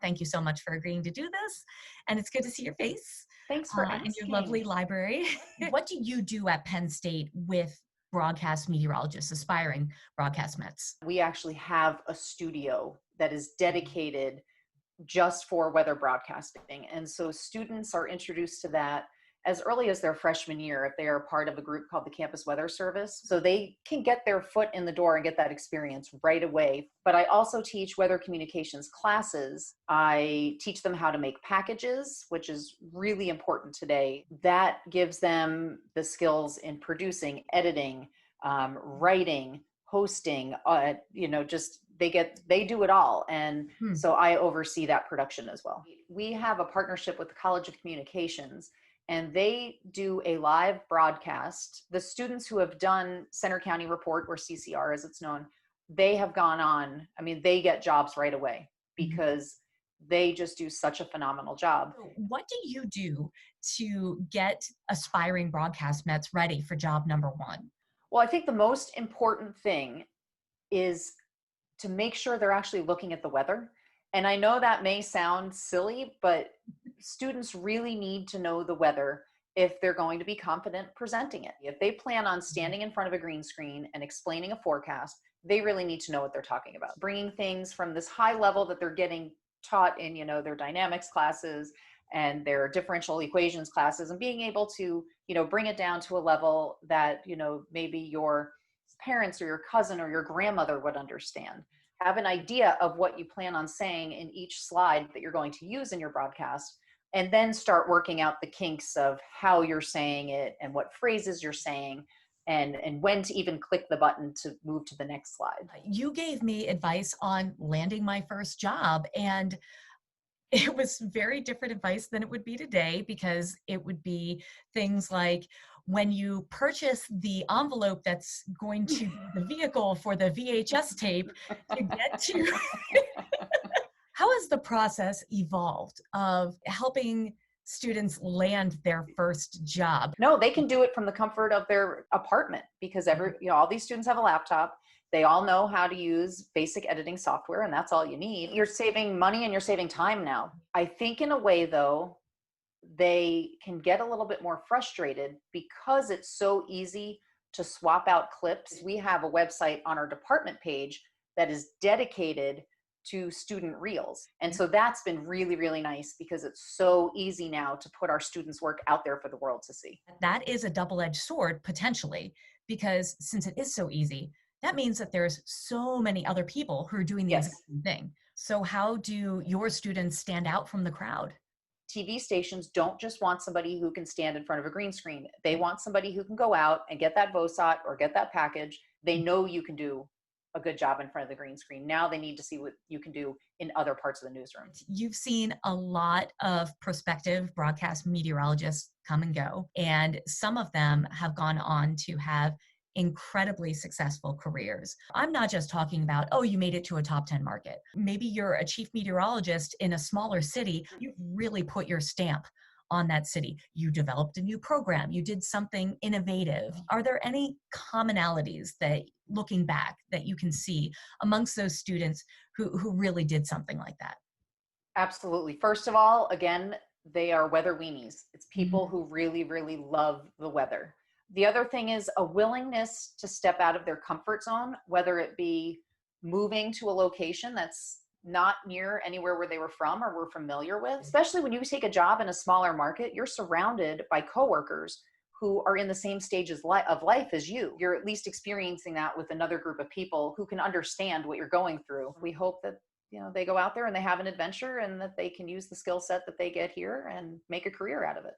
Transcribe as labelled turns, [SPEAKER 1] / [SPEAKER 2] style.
[SPEAKER 1] Thank you so much for agreeing to do this. And it's good to see your face
[SPEAKER 2] Thanks for
[SPEAKER 1] in your
[SPEAKER 2] asking.
[SPEAKER 1] lovely library. What do you do at Penn State with broadcast meteorologists, aspiring broadcast mets?
[SPEAKER 2] We actually have a studio that is dedicated just for weather broadcasting. And so students are introduced to that as early as their freshman year if they are part of a group called the Campus Weather Service. So they can get their foot in the door and get that experience right away. But I also teach weather communications classes. I teach them how to make packages, which is really important today. That gives them the skills in producing, editing, writing, hosting, just they do it all. And
[SPEAKER 1] Hmm.
[SPEAKER 2] so I oversee that production as well. We have a partnership with the College of Communications, and they do a live broadcast. The students who have done Center County Report, or CCR as it's known, they have gone on, they get jobs right away because they just do such a phenomenal job.
[SPEAKER 1] What do you do to get aspiring broadcast mets ready for job number one?
[SPEAKER 2] Well, I think the most important thing is to make sure they're actually looking at the weather. And I know that may sound silly, but students really need to know the weather if they're going to be confident presenting it. If they plan on standing in front of a green screen and explaining a forecast, they really need to know what they're talking about. Bringing things from this high level that they're getting taught in, their dynamics classes and their differential equations classes, and being able to, bring it down to a level that, maybe your parents or your cousin or your grandmother would understand. Have an idea of what you plan on saying in each slide that you're going to use in your broadcast, and then start working out the kinks of how you're saying it and what phrases you're saying, and when to even click the button to move to the next slide.
[SPEAKER 1] You gave me advice on landing my first job, and it was very different advice than it would be today, because it would be things like, when you purchase the envelope that's going to be the vehicle for the VHS tape to get to. How has the process evolved of helping students land their first job?
[SPEAKER 2] No, they can do it from the comfort of their apartment, because all these students have a laptop. They all know how to use basic editing software, and that's all you need. You're saving money and you're saving time now. I think in a way, though, they can get a little bit more frustrated because it's so easy to swap out clips. We have a website on our department page that is dedicated to student reels. And so that's been really, really nice, because it's so easy now to put our students' work out there for the world to see.
[SPEAKER 1] That is a double-edged sword, potentially, because since it is so easy, that means that there's so many other people who are doing the exact
[SPEAKER 2] Yes.
[SPEAKER 1] same thing. So how do your students stand out from the crowd?
[SPEAKER 2] TV stations don't just want somebody who can stand in front of a green screen. They want somebody who can go out and get that VOSOT or get that package. They know you can do a good job in front of the green screen. Now they need to see what you can do in other parts of the newsroom.
[SPEAKER 1] You've seen a lot of prospective broadcast meteorologists come and go, and some of them have gone on to have incredibly successful careers. I'm not just talking about, oh, you made it to a top 10 market. Maybe you're a chief meteorologist in a smaller city. You've really put your stamp on that city. You developed a new program. You did something innovative. Are there any commonalities that, looking back, that you can see amongst those students who really did something like that?
[SPEAKER 2] Absolutely. First of all, again, they are weather weenies. It's people who really, really love the weather. The other thing is a willingness to step out of their comfort zone, whether it be moving to a location that's not near anywhere where they were from or were familiar with. Especially when you take a job in a smaller market, you're surrounded by coworkers who are in the same stages of life as you. You're at least experiencing that with another group of people who can understand what you're going through. We hope that they go out there and they have an adventure, and that they can use the skill set that they get here and make a career out of it.